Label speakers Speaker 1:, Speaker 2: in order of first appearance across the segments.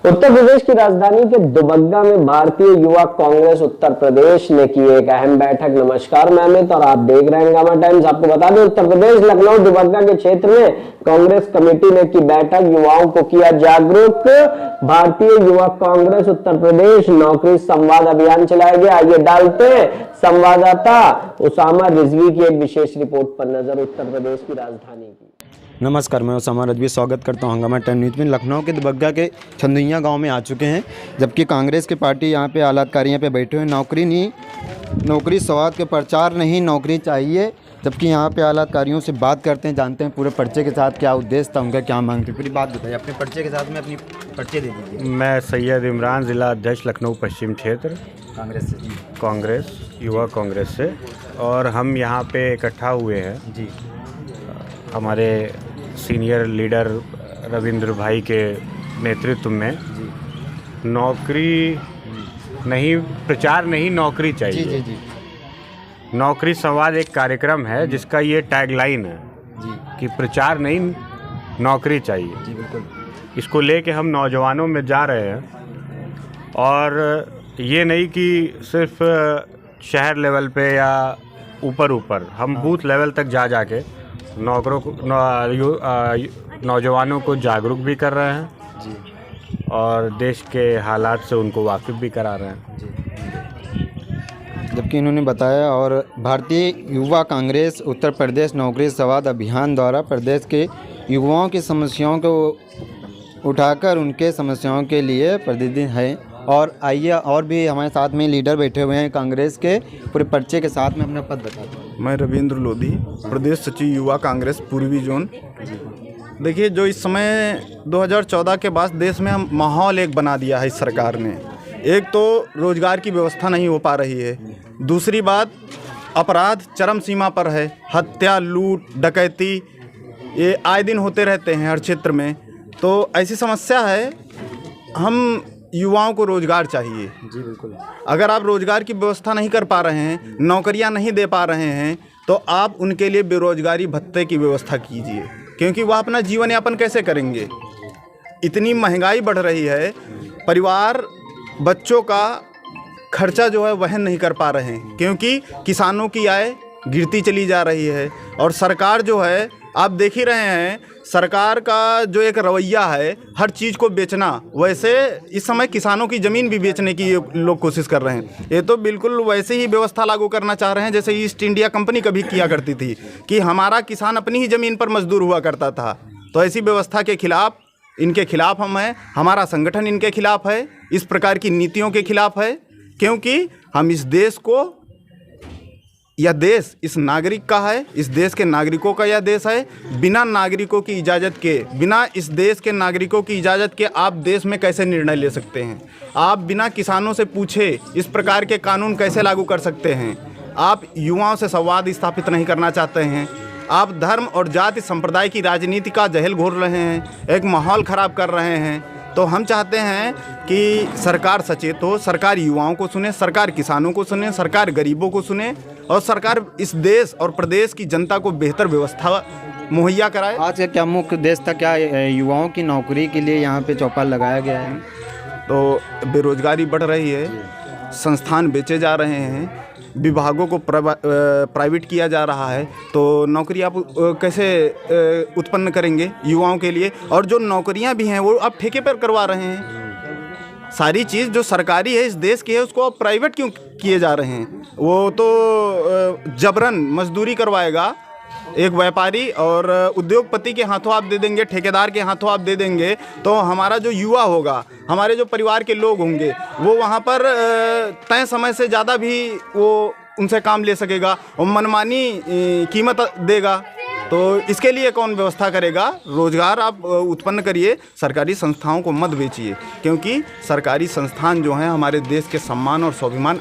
Speaker 1: उत्तर प्रदेश की राजधानी के दुबग्गा में भारतीय युवा कांग्रेस उत्तर प्रदेश ने की एक अहम बैठक। नमस्कार, मैं अमित और आप देख रहे हैं गामा टाइम्स। आपको बता दें, उत्तर प्रदेश लखनऊ दुबग्गा के क्षेत्र में कांग्रेस कमेटी ने की बैठक, युवाओं को किया जागरूक। भारतीय युवा कांग्रेस उत्तर प्रदेश नौकरी संवाद अभियान चलाया गया। आइए डालते हैं संवाददाता उसामा रिजवी की एक विशेष रिपोर्ट पर नजर उत्तर प्रदेश की राजधानी की।
Speaker 2: नमस्कार, मैं उसामा रिजवी स्वागत करता हूं हंगामा टाइम न्यूज़ में। लखनऊ के दुबग्गा के छंदुइया गांव में आ चुके हैं, जबकि कांग्रेस की पार्टी यहां पे आलाधिकारी यहाँ पे बैठे हुए। नौकरी स्वाद के प्रचार नहीं, नौकरी चाहिए। जबकि यहाँ पे आलाधिकारियों से बात करते हैं, जानते हैं पूरे पर्चे के साथ क्या उद्देश्य था उनका, क्या मांगते। पूरी बात बताइए, अपने पर्चे के साथ में अपनी पर्चे दे दीजिए।
Speaker 3: मैं सैयद इमरान, ज़िला अध्यक्ष लखनऊ पश्चिम क्षेत्र, कांग्रेस युवा कांग्रेस से। और हम यहाँ पे इकट्ठा हुए हैं
Speaker 2: जी,
Speaker 3: हमारे सीनियर लीडर रविंद्र भाई के नेतृत्व में। नौकरी नहीं, प्रचार नहीं, नौकरी चाहिए।
Speaker 2: जी जी
Speaker 3: नौकरी संवाद एक कार्यक्रम है जिसका ये टैगलाइन है
Speaker 2: जी
Speaker 3: कि प्रचार नहीं, नौकरी चाहिए।
Speaker 2: जी, बिल्कुल।
Speaker 3: इसको लेके हम नौजवानों में जा रहे हैं, और ये नहीं कि सिर्फ शहर लेवल पे या ऊपर हम बूथ लेवल तक जा के नौजवानों को जागरूक भी कर रहे हैं
Speaker 2: जी,
Speaker 3: और देश के हालात से उनको वाकिफ़ भी करा रहे हैं
Speaker 2: जी। जबकि इन्होंने बताया, और भारतीय युवा कांग्रेस उत्तर प्रदेश नौकरी संवाद अभियान द्वारा प्रदेश के युवाओं की समस्याओं को उठाकर उनके समस्याओं के लिए प्रतिदिन है। और आइए, और भी हमारे साथ में लीडर बैठे हुए हैं कांग्रेस के, पूरे पर्चे के साथ में अपना पद बताते हैं।
Speaker 4: मैं रविंद्र लोधी, प्रदेश सचिव युवा कांग्रेस पूर्वी जोन। देखिए, जो इस समय 2014 के बाद देश में हम माहौल एक बना दिया है इस सरकार ने। एक तो रोजगार की व्यवस्था नहीं हो पा रही है, दूसरी बात अपराध चरम सीमा पर है। हत्या, लूट, डकैती ये आए दिन होते रहते हैं हर क्षेत्र में। तो ऐसी समस्या है, हम युवाओं को रोजगार चाहिए।
Speaker 2: जी बिल्कुल।
Speaker 4: अगर आप रोजगार की व्यवस्था नहीं कर पा रहे हैं, नौकरियां नहीं दे पा रहे हैं, तो आप उनके लिए बेरोजगारी भत्ते की व्यवस्था कीजिए, क्योंकि वह अपना जीवन यापन कैसे करेंगे। इतनी महंगाई बढ़ रही है, परिवार बच्चों का खर्चा जो है वहन नहीं कर पा रहे हैं, क्योंकि किसानों की आय गिरती चली जा रही है। और सरकार जो है, आप देख ही रहे हैं, सरकार का जो एक रवैया है हर चीज़ को बेचना, वैसे इस समय किसानों की ज़मीन भी बेचने की लोग कोशिश कर रहे हैं। ये तो बिल्कुल वैसे ही व्यवस्था लागू करना चाह रहे हैं जैसे ईस्ट इंडिया कंपनी कभी किया करती थी, कि हमारा किसान अपनी ही ज़मीन पर मजदूर हुआ करता था। तो ऐसी व्यवस्था के खिलाफ, इनके खिलाफ हम हैं। हमारा संगठन इनके खिलाफ है, इस प्रकार की नीतियों के खिलाफ है, क्योंकि हम इस देश को, यह देश इस नागरिक का है, इस देश के नागरिकों का यह देश है। बिना नागरिकों की इजाज़त के, बिना इस देश के नागरिकों की इजाज़त के आप देश में कैसे निर्णय ले सकते हैं? आप बिना किसानों से पूछे इस प्रकार के कानून कैसे लागू कर सकते हैं? आप युवाओं से संवाद स्थापित नहीं करना चाहते हैं। आप धर्म और जाति संप्रदाय की राजनीति का जहल घोल रहे हैं, एक माहौल ख़राब कर रहे हैं। तो हम चाहते हैं कि सरकार सचेत हो, सरकार युवाओं को सुने, सरकार किसानों को सुने, सरकार गरीबों को सुने, और सरकार इस देश और प्रदेश की जनता को बेहतर व्यवस्था मुहैया कराए।
Speaker 2: आज का क्या मुख्य उद्देश्य था, क्या युवाओं की नौकरी के लिए यहाँ पे चौपाल लगाया गया है?
Speaker 4: तो बेरोजगारी बढ़ रही है, संस्थान बेचे जा रहे हैं, विभागों को प्राइवेट किया जा रहा है, तो नौकरी आप कैसे उत्पन्न करेंगे युवाओं के लिए? और जो नौकरियां भी हैं वो आप ठेके पर करवा रहे हैं। सारी चीज़ जो सरकारी है इस देश की है, उसको आप प्राइवेट क्यों किए जा रहे हैं? वो तो जबरन मजदूरी करवाएगा एक व्यापारी, और उद्योगपति के हाथों आप दे देंगे, ठेकेदार के हाथों आप दे देंगे, तो हमारा जो युवा होगा, हमारे जो परिवार के लोग होंगे, वो वहाँ पर तय समय से ज़्यादा भी वो उनसे काम ले सकेगा और मनमानी कीमत देगा। तो इसके लिए कौन व्यवस्था करेगा? रोजगार आप उत्पन्न करिए, सरकारी संस्थाओं को मत बेचिए, क्योंकि सरकारी संस्थान जो हैं हमारे देश के सम्मान और स्वाभिमान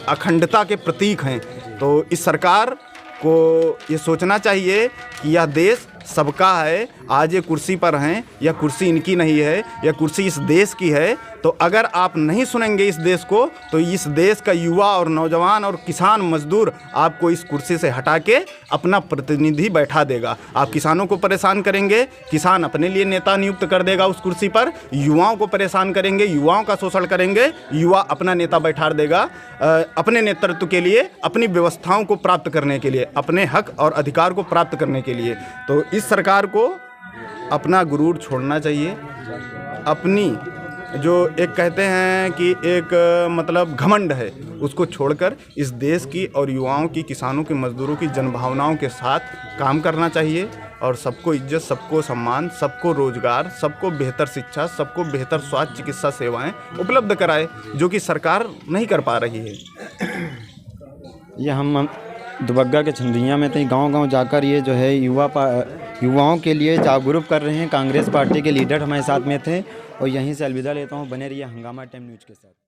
Speaker 4: अखंडता के प्रतीक हैं। तो इस सरकार को ये सोचना चाहिए कि यह देश सबका है। आज ये कुर्सी पर हैं, यह कुर्सी इनकी नहीं है, यह कुर्सी इस देश की है। तो अगर आप नहीं सुनेंगे इस देश को, तो इस देश का युवा और नौजवान और किसान मजदूर आपको इस कुर्सी से हटा के अपना प्रतिनिधि बैठा देगा। आप किसानों को परेशान करेंगे, किसान अपने लिए नेता नियुक्त कर देगा उस कुर्सी पर, युवाओं को परेशान करेंगे, युवाओं का शोषण करेंगे, युवा अपना नेता बैठा देगा अपने नेतृत्व के लिए, अपनी व्यवस्थाओं को प्राप्त करने के लिए, अपने हक और अधिकार को प्राप्त करने के लिए। तो इस सरकार को अपना गुरूर छोड़ना चाहिए। अपनी जो एक कहते हैं कि एक मतलब घमंड है, उसको छोड़कर इस देश की और युवाओं की, किसानों की, मजदूरों की जनभावनाओं के साथ काम करना चाहिए और सबको इज्जत, सबको सम्मान, सबको रोजगार, सबको बेहतर शिक्षा, सबको बेहतर स्वास्थ्य चिकित्सा सेवाएं उपलब्ध कराए, जो कि सरकार नहीं कर पा रही है।
Speaker 2: ये हम दुबग्गा के छंदिया में तो गांव-गांव जाकर ये जो है युवाओं के लिए जागरूक कर रहे हैं। कांग्रेस पार्टी के लीडर हमारे साथ में थे और यहीं से अलविदा लेता हूँ। बने रहिए हंगामा टाइम न्यूज़ के साथ।